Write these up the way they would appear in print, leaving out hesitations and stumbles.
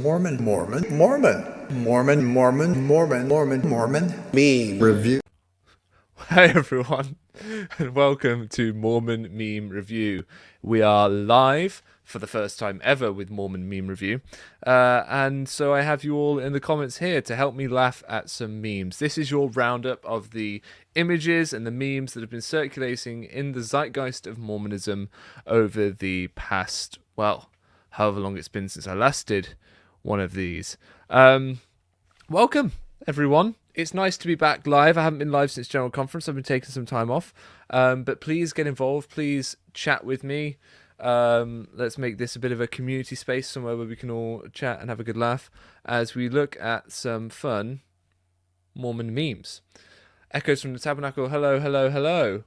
Mormon Meme Review. Hey everyone, and welcome to Mormon Meme Review. We are live for the first time ever with Mormon Meme Review, and so I have you all in the comments here to help me laugh at some memes. This is your roundup of the images and the memes that have been circulating in the zeitgeist of Mormonism over the past, well, however long it's been since I last did one of these. Welcome everyone. It's nice to be back live. I haven't been live since General Conference. I've been taking some time off. But please get involved. Please chat with me. Let's make this a bit of a community space, somewhere where we can all chat and have a good laugh as we look at some fun Mormon memes. Echoes from the Tabernacle. Hello, hello, hello.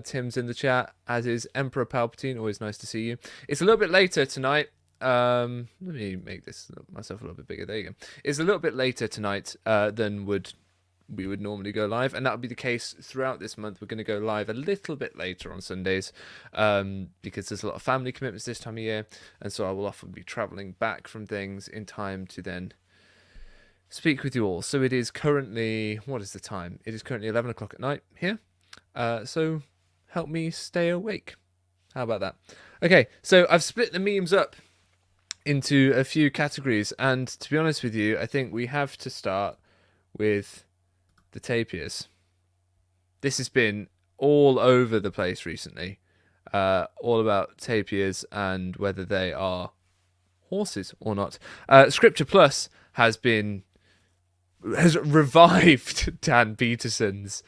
Tim's in the chat, as is Emperor Palpatine. Always nice to see you. It's a little bit later tonight. Let me make this myself a little bit bigger. There you go. It's a little bit later tonight than we would normally go live, and that'll be the case throughout this month. We're going to go live a little bit later on Sundays because there's a lot of family commitments this time of year, and so I will often be traveling back from things in time to then speak with you all. So it is currently, what is the time? It is currently 11 o'clock at night here, so help me stay awake. How about that? Okay, so I've split the memes up into a few categories, and to be honest with you, I think we have to start with the tapirs. This has been all over the place recently, all about tapirs and whether they are horses or not. Scripture Plus has revived Dan Peterson's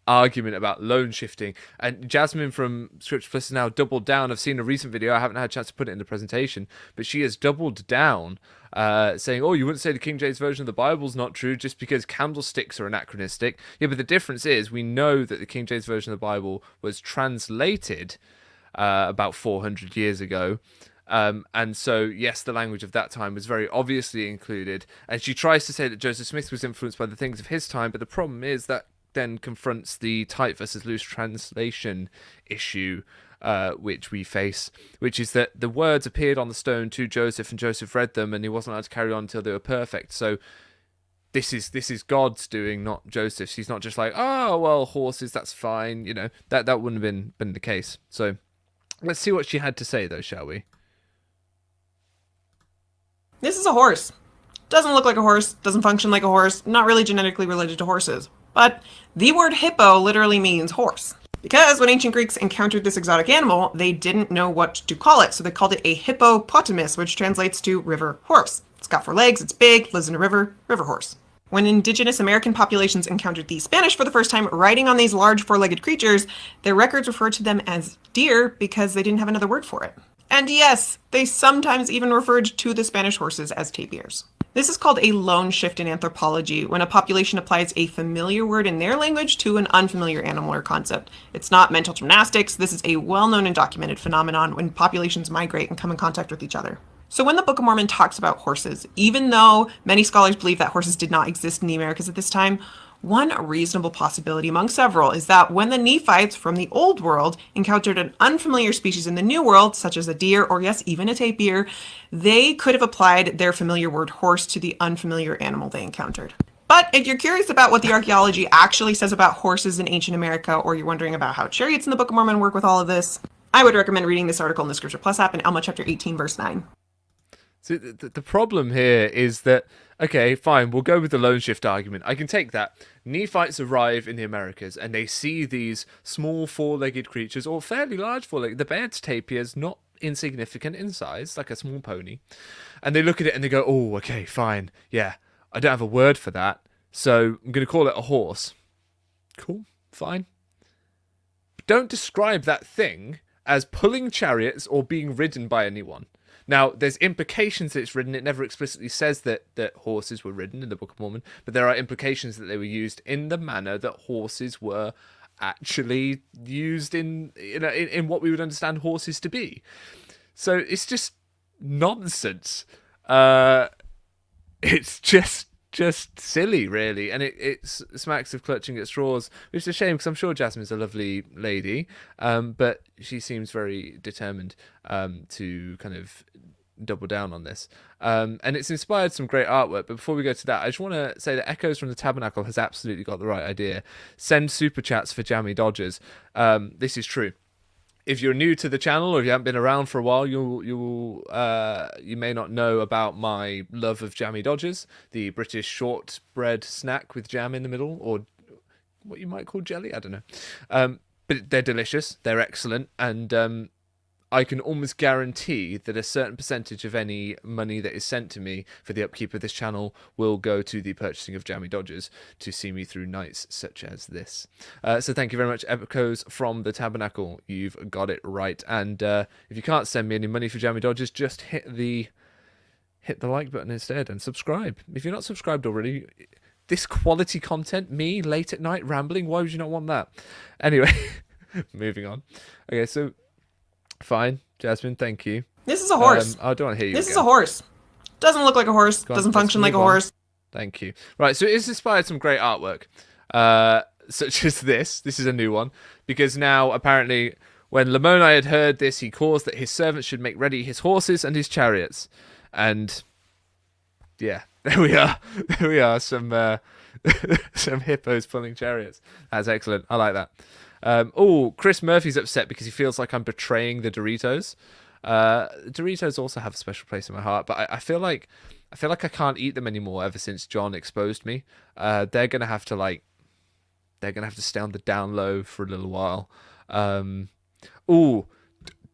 argument about loan shifting, and Jasmine from Scripture Plus has now doubled down. I've seen a recent video, I haven't had a chance to put it in the presentation, but she has doubled down, saying, oh, you wouldn't say the King James Version of the Bible's not true just because candlesticks are anachronistic. Yeah, but the difference is we know that the King James Version of the Bible was translated about 400 years ago. And so, yes, the language of that time was very obviously included. And she tries to say that Joseph Smith was influenced by the things of his time, but the problem is that then confronts the tight versus loose translation issue which we face, which is that the words appeared on the stone to Joseph, and Joseph read them, and he wasn't allowed to carry on until they were perfect. So this is God's doing, not Joseph's. He's not just like, oh well, horses, that's fine, you know, that wouldn't have been the case. So let's see what she had to say, though, shall we? This is a horse. Doesn't look like a horse, doesn't function like a horse, not really genetically related to horses. But the word hippo literally means horse. Because when ancient Greeks encountered this exotic animal, they didn't know what to call it, so they called it a hippopotamus, which translates to river horse. It's got 4 legs, it's big, lives in a river horse. When indigenous American populations encountered the Spanish for the first time riding on these large 4-legged creatures, their records referred to them as deer because they didn't have another word for it. And yes, they sometimes even referred to the Spanish horses as tapirs. This is called a loan shift in anthropology, when a population applies a familiar word in their language to an unfamiliar animal or concept. It's not mental gymnastics. This is a well-known and documented phenomenon when populations migrate and come in contact with each other. So when the Book of Mormon talks about horses, even though many scholars believe that horses did not exist in the Americas at this time, one reasonable possibility among several is that when the Nephites from the Old World encountered an unfamiliar species in the New World, such as a deer or yes, even a tapir, they could have applied their familiar word horse to the unfamiliar animal they encountered. But if you're curious about what the archaeology actually says about horses in ancient America, or you're wondering about how chariots in the Book of Mormon work with all of this, I would recommend reading this article in the Scripture Plus app in Alma chapter 18, verse 9. So the problem here is that, okay, fine, we'll go with the loan shift argument. I can take that. Nephites arrive in the Americas and they see these small 4-legged creatures, or fairly large 4-legged. The bear's tapir is not insignificant in size, like a small pony. And they look at it and they go, oh, okay, fine. Yeah, I don't have a word for that, so I'm going to call it a horse. Cool, fine. But don't describe that thing as pulling chariots or being ridden by anyone. Now, there's implications that it's ridden. It never explicitly says that horses were ridden in the Book of Mormon, but there are implications that they were used in the manner that horses were actually used in what we would understand horses to be. So it's just nonsense. It's just silly, really, and it smacks of clutching at straws, which is a shame because I'm sure Jasmine's a lovely lady, but she seems very determined to kind of double down on this. And it's inspired some great artwork. But before we go to that, I just want to say that Echoes from the Tabernacle has absolutely got the right idea. Send super chats for Jammy Dodgers. This is true. If you're new to the channel or if you haven't been around for a while, you may not know about my love of Jammy Dodgers, the British shortbread snack with jam in the middle, or what you might call jelly. I don't know. But they're delicious. They're excellent, and I can almost guarantee that a certain percentage of any money that is sent to me for the upkeep of this channel will go to the purchasing of Jammy Dodgers to see me through nights such as this. So thank you very much, Echoes from the Tabernacle. You've got it right. And if you can't send me any money for Jammy Dodgers, just hit the like button instead and subscribe. If you're not subscribed already, this quality content, me late at night rambling, why would you not want that? Anyway, moving on. Okay, so fine, Jasmine, thank you. This is a horse. I don't want to hear you. This is a horse. Doesn't look like a horse. Doesn't function like a horse. Thank you. Right, so it's inspired some great artwork, such as this. This is a new one, because now, apparently, when Lamoni had heard this, he caused that his servants should make ready his horses and his chariots. And, yeah, there we are. There we are, some hippos pulling chariots. That's excellent. I like that. Chris Murphy's upset because he feels like I'm betraying the Doritos. Doritos also have a special place in my heart, but I feel like I can't eat them anymore ever since John exposed me. They're gonna have to stay on the down low for a little while.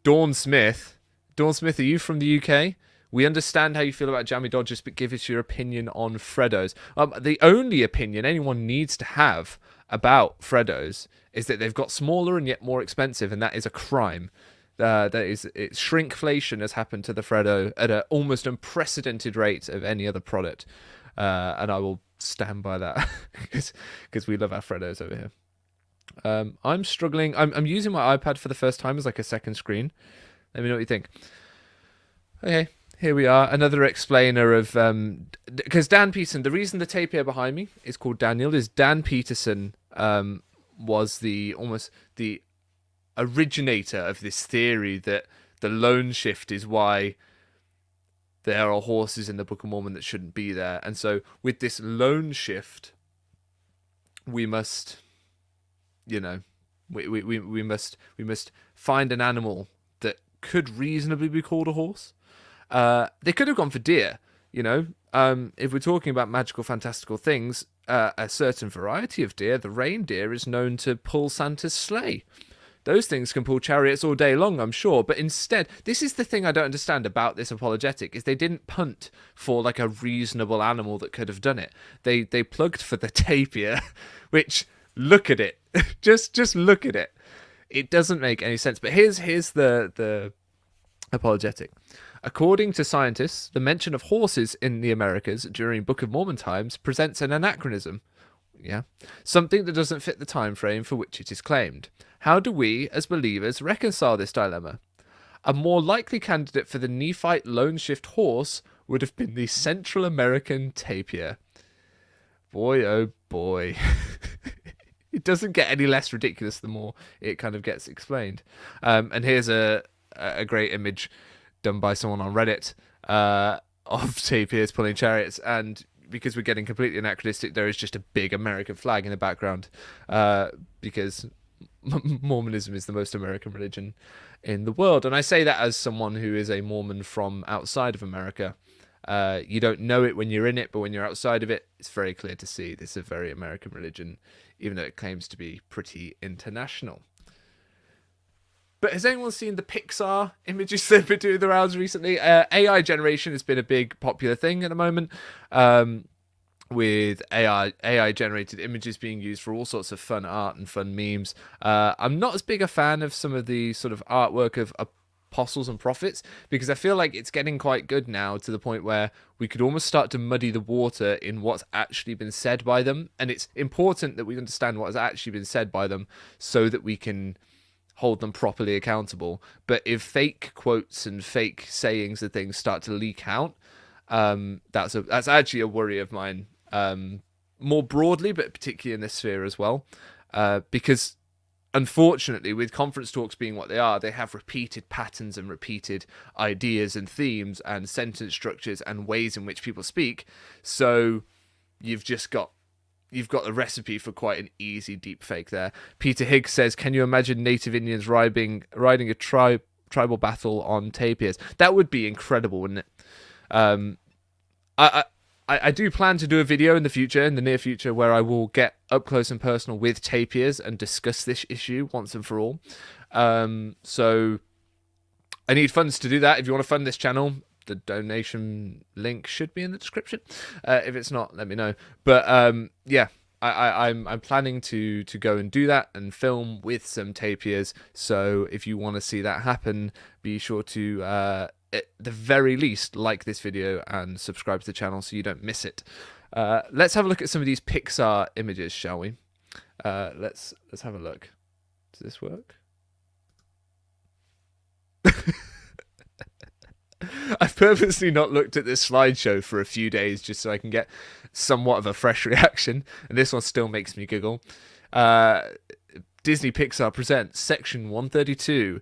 Dawn Smith, are you from the UK? We understand how you feel about Jammy Dodgers, but give us your opinion on Freddos. The only opinion anyone needs to have about Freddos is that they've got smaller and yet more expensive, and that is a crime. Shrinkflation has happened to the Freddo at an almost unprecedented rate of any other product, and I will stand by that because we love our Freddos over here. I'm struggling. I'm using my iPad for the first time as like a second screen. Let me know what you think. Okay. Here we are, another explainer of because Dan Peterson. The reason the tapir behind me is called Daniel is Dan Peterson was the originator of this theory that the lone shift is why there are horses in the Book of Mormon that shouldn't be there, and so with this lone shift, we must, we must find an animal that could reasonably be called a horse. They could have gone for deer, if we're talking about magical, fantastical things, a certain variety of deer, the reindeer, is known to pull Santa's sleigh. Those things can pull chariots all day long, I'm sure, but instead, this is the thing I don't understand about this apologetic, is they didn't punt for like a reasonable animal that could have done it. They plugged for the tapir, which, look at it. just look at it. It doesn't make any sense, but here's the apologetic. According to scientists, the mention of horses in the Americas during Book of Mormon times presents an anachronism. Yeah, something that doesn't fit the time frame for which it is claimed. How do we, as believers, reconcile this dilemma? A more likely candidate for the Nephite lone shift horse would have been the Central American tapir. Boy, oh boy. It doesn't get any less ridiculous the more it kind of gets explained. And here's a great image done by someone on Reddit of tapirs pulling chariots, and because we're getting completely anachronistic, there is just a big American flag in the background, because Mormonism is the most American religion in the world. And I say that as someone who is a Mormon from outside of America. You don't know it when you're in it, but when you're outside of it, it's very clear to see this is a very American religion, even though it claims to be pretty international. But has anyone seen the Pixar images that have been doing the rounds recently? AI generation has been a big popular thing at the moment, with AI generated images being used for all sorts of fun art and fun memes. I'm not as big a fan of some of the sort of artwork of apostles and prophets, because I feel like it's getting quite good now to the point where we could almost start to muddy the water in what's actually been said by them. And it's important that we understand what has actually been said by them so that we can hold them properly accountable. But if fake quotes and fake sayings and things start to leak out, that's actually a worry of mine, more broadly, but particularly in this sphere as well, because unfortunately, with conference talks being what they are, they have repeated patterns and repeated ideas and themes and sentence structures and ways in which people speak. So you've got the recipe for quite an easy deep fake there. Peter Higgs says, "Can you imagine native Indians riding a tribal battle on tapirs? That would be incredible, wouldn't it?" I do plan to do a video in the near future, where I will get up close and personal with tapirs and discuss this issue once and for all. So I need funds to do that. If you want to fund this channel, the donation link should be in the description. If it's not, let me know. But yeah, I'm planning to go and do that and film with some tapirs. So if you want to see that happen, be sure to at the very least like this video and subscribe to the channel so you don't miss it. Let's have a look at some of these Pixar images, shall we? Let's have a look. Does this work? I've purposely not looked at this slideshow for a few days just so I can get somewhat of a fresh reaction, and this one still makes me giggle. Disney Pixar presents Section 132.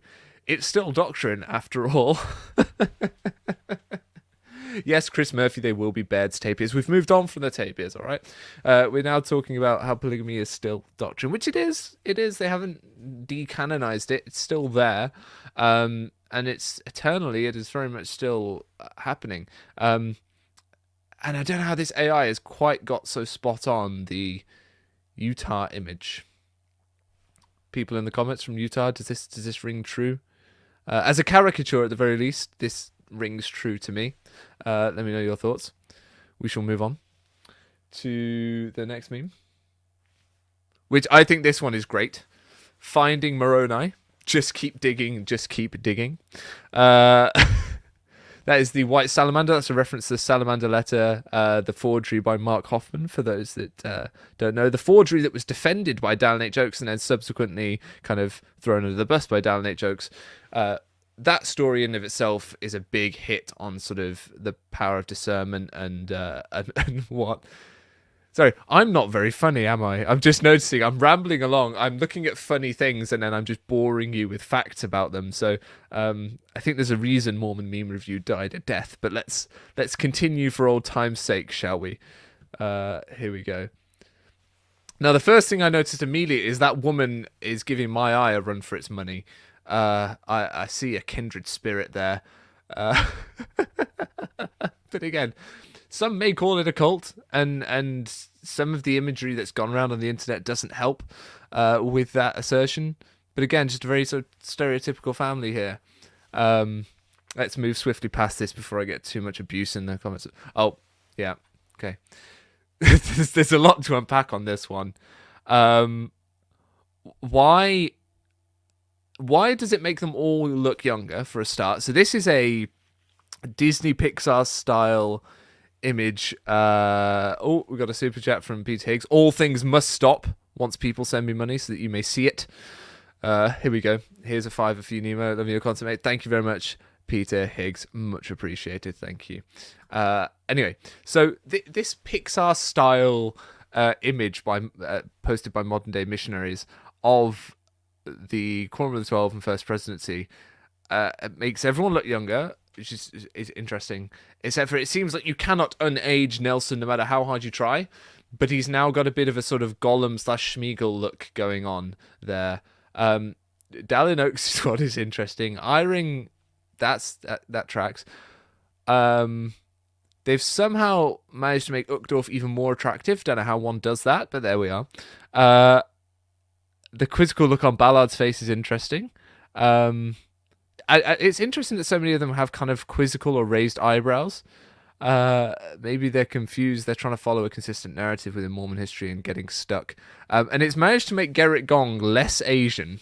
It's still doctrine after all. Yes, Chris Murphy, they will be Baird's tapirs. We've moved on from the tapirs, all right? We're now talking about how polygamy is still doctrine, which it is. It is. They haven't decanonized it. It's still there. And it's eternally, it is very much still happening. And I don't know how this AI has quite got so spot on the Utah image. People in the comments from Utah, does this ring true? As a caricature, at the very least, this rings true to me. Let me know your thoughts. We shall move on to the next meme, which I think this one is great. Finding Moroni. Just keep digging. Just keep digging. That is the White Salamander. That's a reference to the Salamander Letter, the forgery by Mark Hoffman, for those that don't know. The forgery that was defended by Dallin H. Oakes and then subsequently kind of thrown under the bus by Dallin H. Oakes. That story in and of itself is a big hit on sort of the power of discernment and what. Sorry, I'm not very funny, am I? I'm just noticing. I'm rambling along. I'm looking at funny things, and then I'm just boring you with facts about them. So I think there's a reason Mormon Meme Review died a death. But let's continue for old time's sake, shall we? Here we go. Now, the first thing I noticed immediately is that woman is giving my eye a run for its money. I see a kindred spirit there. But again, some may call it a cult, and some of the imagery that's gone around on the internet doesn't help with that assertion. But again, just a very sort of stereotypical family here. Let's move swiftly past this before I get too much abuse in the comments. Oh, yeah, okay. There's a lot to unpack on this one. Why does it make them all look younger, for a start? So this is a Disney Pixar style image. Oh, we got a super chat from Peter Higgs. All things must stop once people send me money so that you may see it. Here we go. Here's a $5 for you, Nemo. Love you, consummate. Thank you very much, Peter Higgs. Much appreciated. Thank you. Anyway, so this Pixar style image posted by modern day missionaries of the Quorum of the 12 and First Presidency makes everyone look younger, which is interesting, except for it seems like you cannot unage Nelson no matter how hard you try, but he's now got a bit of a sort of Gollum/Schmeagol look going on there. Dallin Oakes is what is interesting. Eyring, that tracks. They've somehow managed to make Uchtdorf even more attractive. Don't know how one does that, but there we are. The quizzical look on Ballard's face is interesting. It's interesting that so many of them have kind of quizzical or raised eyebrows. Maybe they're confused. They're trying to follow a consistent narrative within Mormon history and getting stuck. And it's managed to make Gerrit Gong less Asian,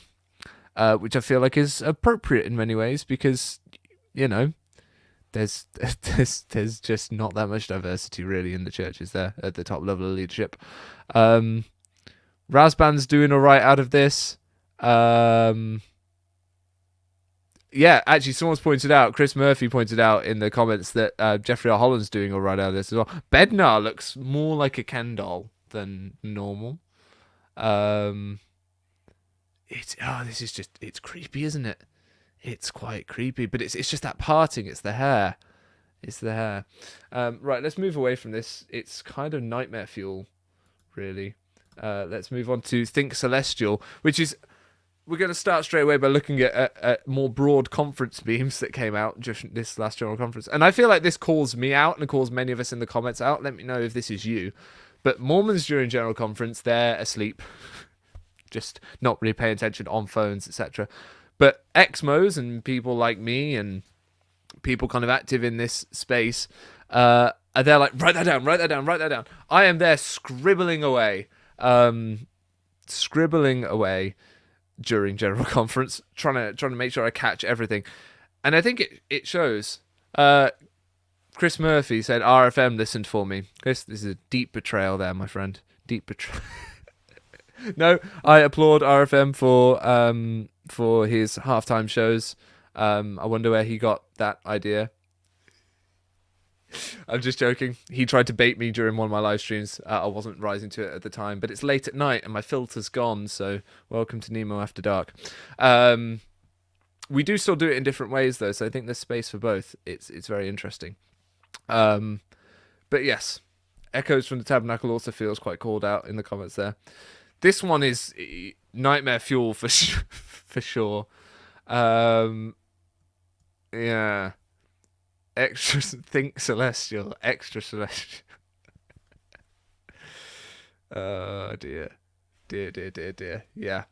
which I feel like is appropriate in many ways because, you know, there's just not that much diversity really in the churches there at the top level of leadership. Razban's doing all right out of this. Yeah, actually, someone's pointed out, Chris Murphy pointed out in the comments that Jeffrey R. Holland's doing all right out of this as well. Bednar looks more like a Ken doll than normal. Yeah, this is just, it's creepy, isn't it? It's quite creepy, but it's just that parting. It's the hair. It's the hair. Right, let's move away from this. It's kind of nightmare fuel, really. Let's move on to Think Celestial, which is, we're going to start straight away by looking at more broad conference memes that came out just this last general conference. And I feel like this calls me out and calls many of us in the comments out. Let me know if this is you. But Mormons during general conference, they're asleep. Just not really paying attention on phones, etc. But Exmos and people like me and people kind of active in this space, they're like, write that down, write that down, write that down. I am there scribbling away during general conference, trying to make sure I catch everything. And I think it shows. Chris Murphy said, RFM listened for me. Chris, this is a deep betrayal there, my friend. Deep betrayal. No, I applaud RFM for his halftime shows. I wonder where he got that idea. I'm just joking. He tried to bait me during one of my live streams. I wasn't rising to it at the time, but it's late at night and my filter's gone, so welcome to Nemo After Dark. We do still do it in different ways, though, so I think there's space for both. It's very interesting. But yes, Echoes from the Tabernacle also feels quite called out in the comments there. This one is nightmare fuel for sure. Yeah. Extra Think Celestial, extra celestial. Oh dear. Dear. Yeah.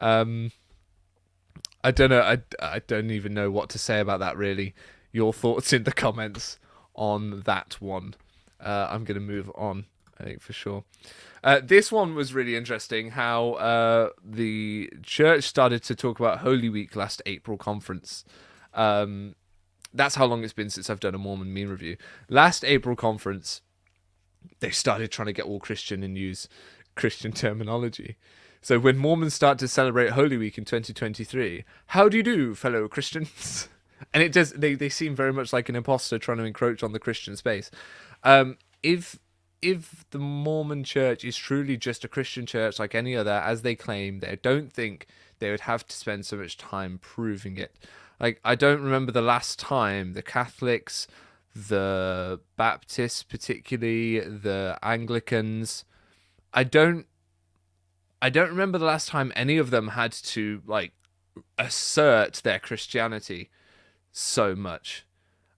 I don't know. I don't even know what to say about that, really. Your thoughts in the comments on that one. I'm going to move on, I think, for sure. This one was really interesting, how the church started to talk about Holy Week last April conference. That's how long it's been since I've done a Mormon Meme review. Last April conference, they started trying to get all Christian and use Christian terminology. So when Mormons start to celebrate Holy Week in 2023, how do you do, fellow Christians? And it does. They seem very much like an imposter trying to encroach on the Christian space. If the Mormon church is truly just a Christian church like any other, as they claim, they don't think they would have to spend so much time proving it. Like, I don't remember the last time the Catholics, the Baptists, particularly the Anglicans, I don't remember the last time any of them had to, like, assert their Christianity so much.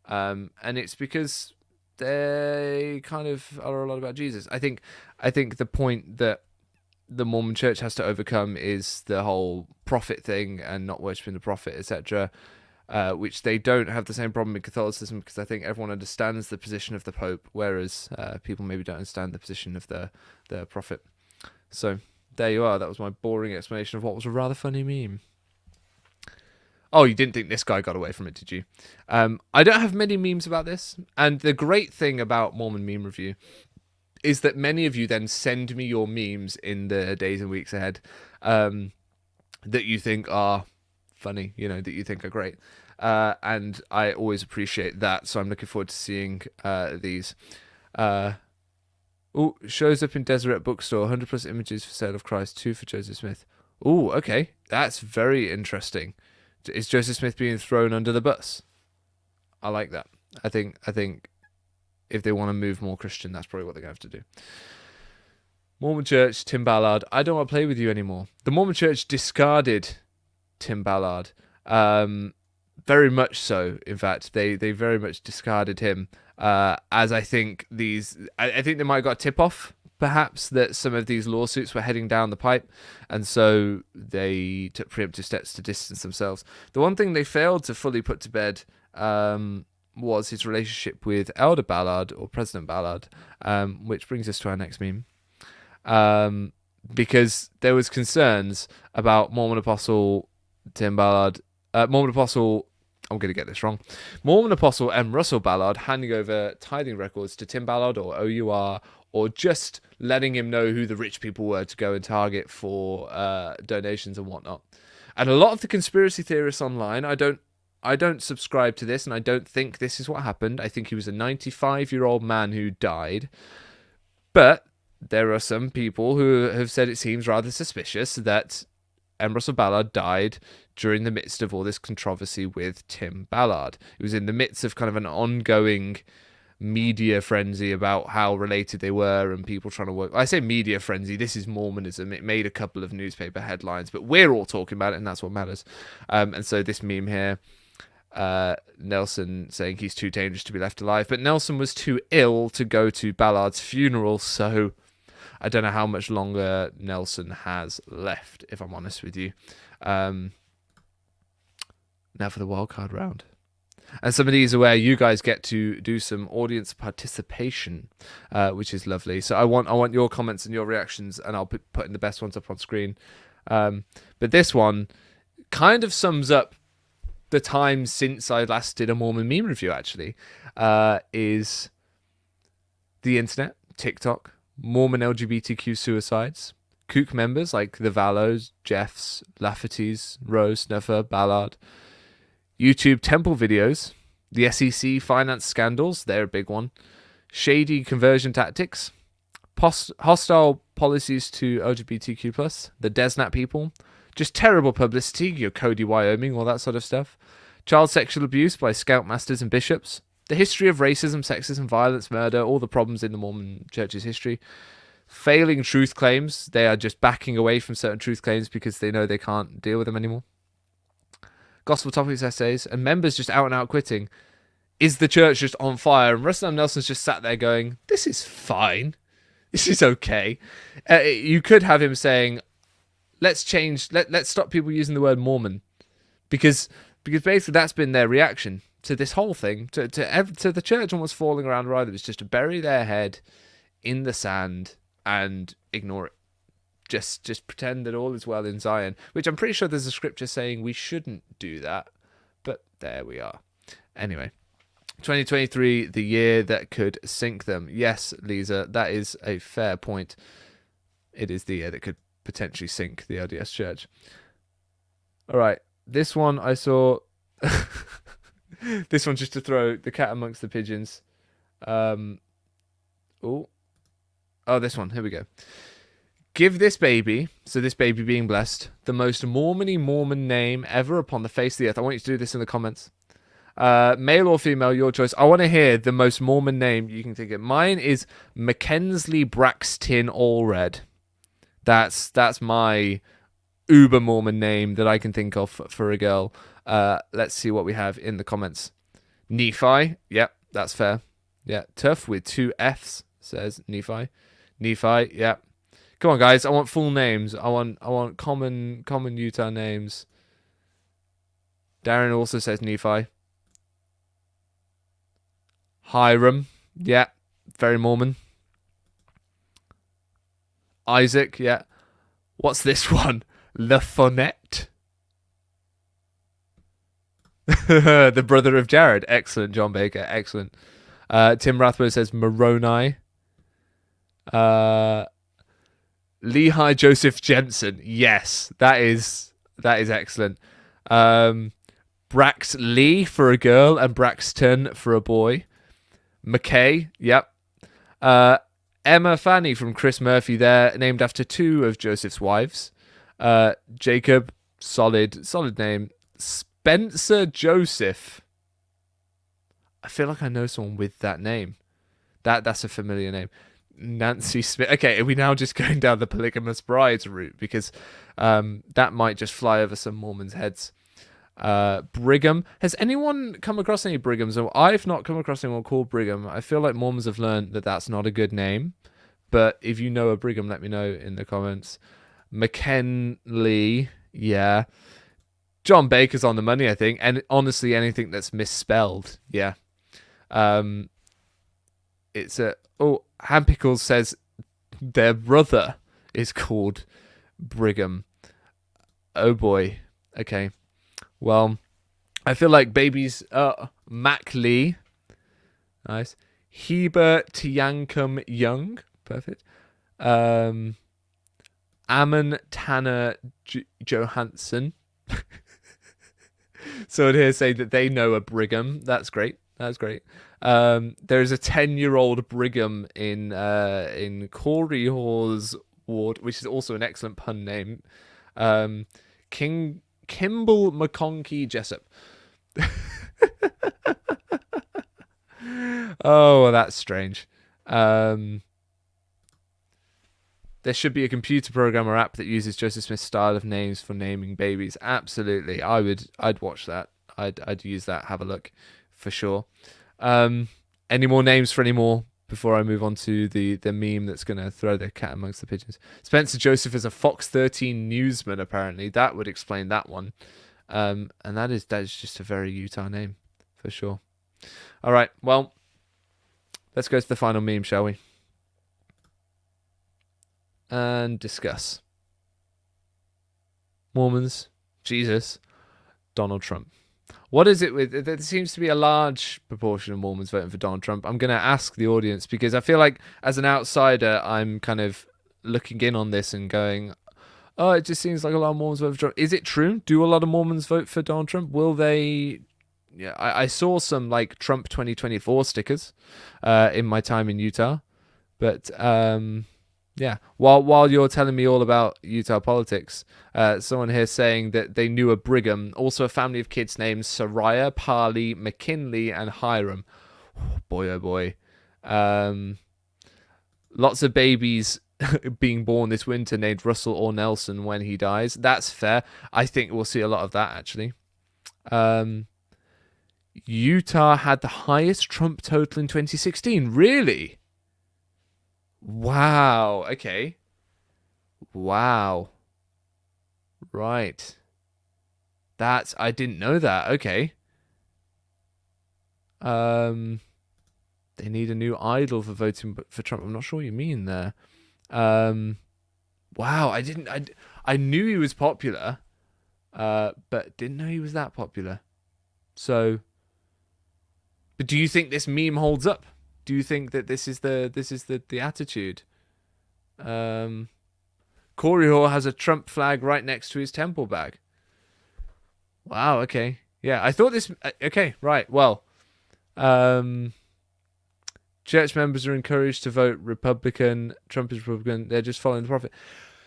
And it's because they kind of are a lot about Jesus. I think the point that the Mormon church has to overcome is the whole prophet thing and not worshiping the prophet, etc., which they don't have the same problem in Catholicism, because I think everyone understands the position of the Pope, whereas people maybe don't understand the position of the prophet. So there you are. That was my boring explanation of what was a rather funny meme. Oh, you didn't think this guy got away from it, did you? I don't have many memes about this, and the great thing about Mormon Meme Review is that many of you then send me your memes in the days and weeks ahead that you think are funny, that you think are great. And I always appreciate that, so I'm looking forward to seeing these. Shows up in Deseret Bookstore, 100 plus images for sale of Christ, 2 for Joseph Smith. Oh, okay. That's very interesting. Is Joseph Smith being thrown under the bus? I like that. I think if they want to move more Christian, that's probably what they're going to have to do. Mormon Church, Tim Ballard. I don't want to play with you anymore. The Mormon Church discarded Tim Ballard. Very much so, in fact. They very much discarded him. As I think I think they might have got a tip-off, perhaps, that some of these lawsuits were heading down the pipe, and so they took preemptive steps to distance themselves. The one thing they failed to fully put to bed was his relationship with Elder Ballard, or President Ballard, which brings us to our next meme. Because there was concerns about Mormon Apostle Tim Ballard, Mormon Apostle, I'm going to get this wrong, Mormon Apostle M. Russell Ballard handing over tithing records to Tim Ballard, or OUR, or just letting him know who the rich people were to go and target for donations and whatnot. And a lot of the conspiracy theorists online, I don't subscribe to this, and I don't think this is what happened. I think he was a 95-year-old man who died. But there are some people who have said it seems rather suspicious that M. Russell Ballard died during the midst of all this controversy with Tim Ballard. It was in the midst of kind of an ongoing media frenzy about how related they were and people trying to work. I say media frenzy, this is Mormonism. It made a couple of newspaper headlines, but we're all talking about it, and that's what matters. And so this meme here, Nelson saying he's too dangerous to be left alive, but Nelson was too ill to go to Ballard's funeral, so I don't know how much longer Nelson has left, if I'm honest with you. Now for the wildcard round. And some of these are where you guys get to do some audience participation, which is lovely. So I want your comments and your reactions, and I'll be putting the best ones up on screen. But this one kind of sums up the time since I last did a Mormon meme review, actually, is the internet, TikTok, Mormon LGBTQ suicides, kook members like the Valos, Jeffs, Lafferty's, Rose, Snuffer, Ballard, YouTube temple videos, the SEC finance scandals, they're a big one, shady conversion tactics, hostile policies to LGBTQ+, the Desnat people, just terrible publicity, your Cody, Wyoming, all that sort of stuff, child sexual abuse by scoutmasters and bishops, the history of racism, sexism, violence, murder, all the problems in the Mormon Church's history, failing truth claims, they are just backing away from certain truth claims because they know they can't deal with them anymore, gospel topics essays, and members just out and out quitting. Is the church just on fire? And Russell M. Nelson's just sat there going, this is fine. This is okay. You could have him saying, let's change, let's stop people using the word Mormon. Because basically that's been their reaction to this whole thing, to the church almost falling around right. It was just to bury their head in the sand and ignore it. Just pretend that all is well in Zion, which I'm pretty sure there's a scripture saying we shouldn't do that, but there we are. Anyway, 2023, the year that could sink them. Yes, Lisa, that is a fair point. It is the year that could potentially sink the LDS Church. All right, this one I saw. This one just to throw the cat amongst the pigeons. Oh, this one. Here we go. Give this baby, so this baby being blessed, the most Mormon-y Mormon name ever upon the face of the earth. I want you to do this in the comments. Male or female, your choice. I want to hear the most Mormon name you can think of. Mine is Mackenzie Braxton Allred. That's my uber Mormon name that I can think of for a girl. Let's see what we have in the comments. Nephi. Yep, that's fair. Yeah, Tough with 2 Fs, says Nephi. Nephi, yep. Come on, guys. I want full names. I want common Utah names. Darren also says Nephi. Hiram. Yeah. Very Mormon. Isaac. Yeah. What's this one? Le Fonette. The brother of Jared. Excellent, John Baker. Excellent. Tim Rathbone says Moroni. Lehi Joseph Jensen. Yes, that is excellent. Brax Lee for a girl and Braxton for a boy. McKay, yep. Emma Fanny from Chris Murphy there, named after 2 of Joseph's wives. Jacob, solid name. Spencer Joseph. I feel like I know someone with that name. That's a familiar name. Nancy Smith. Okay, are we now just going down the polygamous brides route? Because that might just fly over some Mormons' heads. Brigham. Has anyone come across any Brighams? I've not come across anyone called Brigham. I feel like Mormons have learned that that's not a good name. But if you know a Brigham, let me know in the comments. McKinley. Yeah. John Baker's on the money, I think. And honestly, anything that's misspelled. Yeah. It's a... Oh, Ham Pickles says their brother is called Brigham. Oh boy. Okay. Well, I feel like babies... Mac Lee. Nice. Heber Tiankum Young. Perfect. Ammon Tanner Johansson. So here say that they know a Brigham. That's great. That's great. There's a 10-year-old Brigham in Corey Hawes Ward, which is also an excellent pun name. Kimball McConkey Jessup. Oh, that's strange. There should be a computer program or app that uses Joseph Smith's style of names for naming babies. Absolutely, I'd watch that. I'd use that. Have a look, for sure. Any more names for any more before I move on to the meme that's going to throw the cat amongst the pigeons? Spencer Joseph is a Fox 13 newsman, apparently. That would explain that one. And that is just a very Utah name, for sure. All right, well, let's go to the final meme, shall we? And discuss. Mormons, Jesus, Donald Trump. What is it with... There seems to be a large proportion of Mormons voting for Donald Trump. I'm going to ask the audience because I feel like as an outsider, I'm kind of looking in on this and going, oh, it just seems like a lot of Mormons vote for Trump. Is it true? Do a lot of Mormons vote for Donald Trump? Will they... Yeah, I saw some like Trump 2024 stickers in my time in Utah. But... yeah, while you're telling me all about Utah politics, someone here saying that they knew a Brigham, also a family of kids named Sariah, Parley, McKinley, and Hiram. Oh, boy, oh boy. Lots of babies being born this winter named Russell or Nelson when he dies. That's fair. I think we'll see a lot of that, actually. Utah had the highest Trump total in 2016. Really? Wow. Okay. Wow. Right. I didn't know that. Okay. They need a new idol for voting for Trump. I'm not sure what you mean there. Wow. I knew he was popular, but didn't know he was that popular. So, but do you think this meme holds up? Do you think that this is the attitude? Corey Hall has a Trump flag right next to his temple bag. Wow. Okay. Yeah, I thought this. Okay. Right. Well, church members are encouraged to vote Republican. Trump is Republican. They're just following the prophet.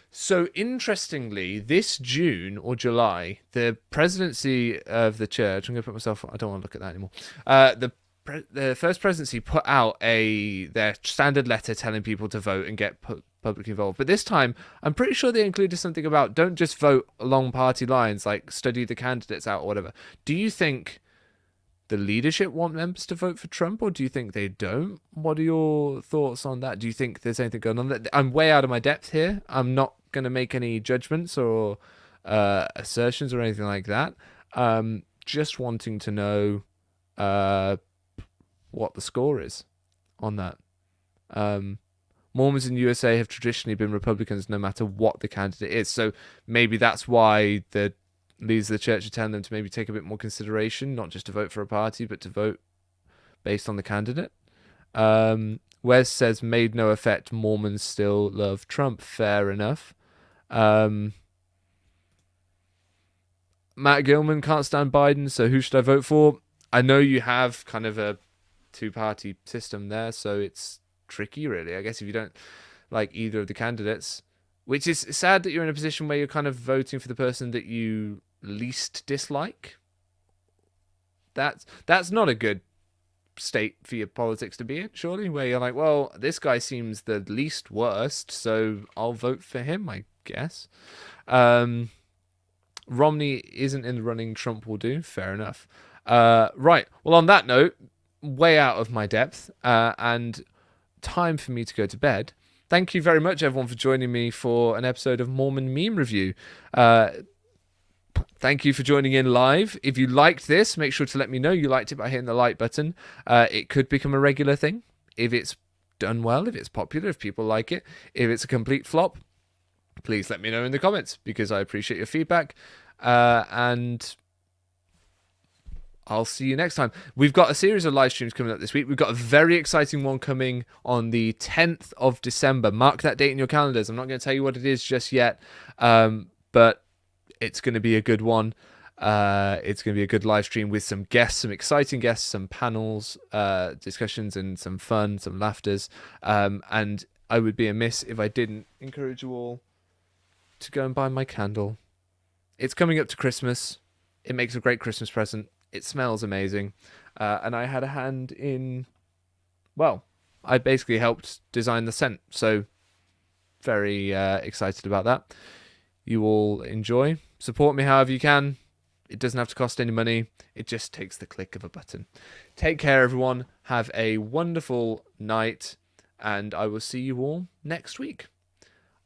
So interestingly, this June or July, the presidency of the church. I'm going to put myself. I don't want to look at that anymore. The first presidency put out their standard letter telling people to vote and get publicly involved. But this time, I'm pretty sure they included something about don't just vote along party lines, like study the candidates out or whatever. Do you think the leadership want members to vote for Trump, or do you think they don't? What are your thoughts on that? Do you think there's anything going on? I'm way out of my depth here. I'm not going to make any judgments or assertions or anything like that. Just wanting to know what the score is on that. Mormons in the USA have traditionally been Republicans no matter what the candidate is. So maybe that's why the leaders of the church are telling them to maybe take a bit more consideration, not just to vote for a party, but to vote based on the candidate. Wes says, made no effect, Mormons still love Trump. Fair enough. Matt Gilman can't stand Biden, so who should I vote for? I know you have kind of a two-party system there, so it's tricky, really. I guess if you don't like either of the candidates, which is sad that you're in a position where you're kind of voting for the person that you least dislike. That's not a good state for your politics to be in, surely, where you're like, well, this guy seems the least worst, so I'll vote for him, I guess. Romney isn't in the running, Trump will do. Fair enough. Right. Well, on that note, way out of my depth, and time for me to go to bed. Thank you very much, everyone, for joining me for an episode of Mormon Meme Review. Thank you for joining in live. If you liked this, make sure to let me know you liked it by hitting the like button. It could become a regular thing if it's done well, if it's popular, if people like it. If it's a complete flop, please let me know in the comments because I appreciate your feedback. And I'll see you next time. We've got a series of live streams coming up this week. We've got a very exciting one coming on the 10th of December. Mark that date in your calendars. I'm not going to tell you what it is just yet, but it's going to be a good one. It's going to be a good live stream with some guests, some exciting guests, some panels, discussions, and some fun, some laughters. And I would be amiss if I didn't encourage you all to go and buy my candle. It's coming up to Christmas. It makes a great Christmas present. It smells amazing. And I had a hand in, well, I basically helped design the scent. So very excited about that. You all enjoy. Support me however you can. It doesn't have to cost any money. It just takes the click of a button. Take care, everyone. Have a wonderful night. And I will see you all next week.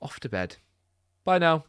Off to bed. Bye now.